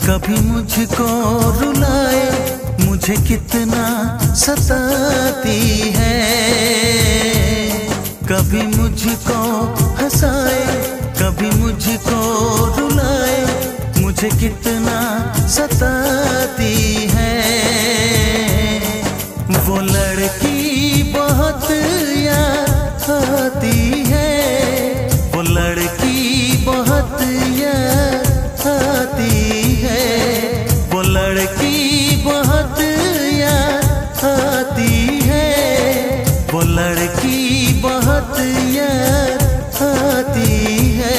कभी मुझको रुलाए, मुझे कितना सताती है। कभी मुझको हंसाए, कभी मुझको रुलाए, मुझे कितना सताती है। वो लड़की बहुत याद आती है, वो लड़की बहुत याद आती है, वो लड़की बहुत याद आती है, वो लड़की बहुत याद आती है।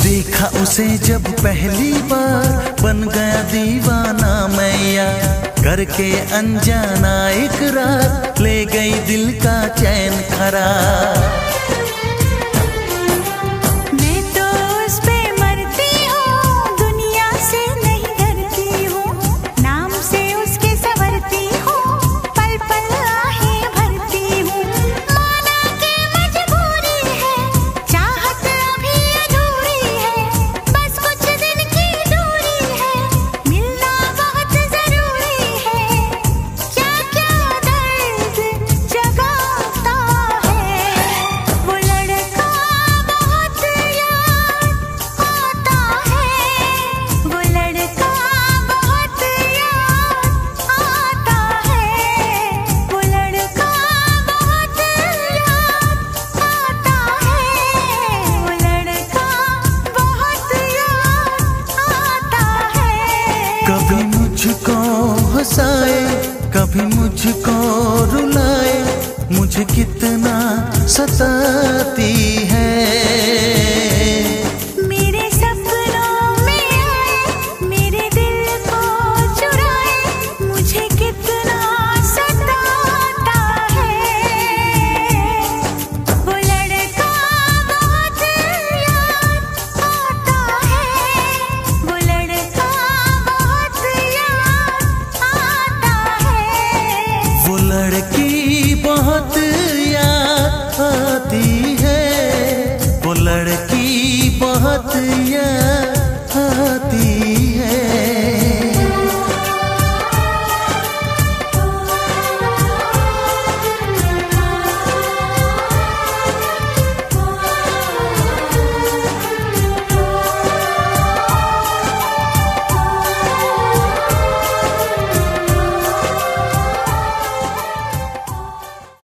देखा उसे जब पहली बार, बन गया दीवाना मैया, करके अनजाना इकरार, ले गई दिल का चैन खरार। कभी मुझको हंसाए, कभी मुझको रुलाए, मुझे कितना सताती है।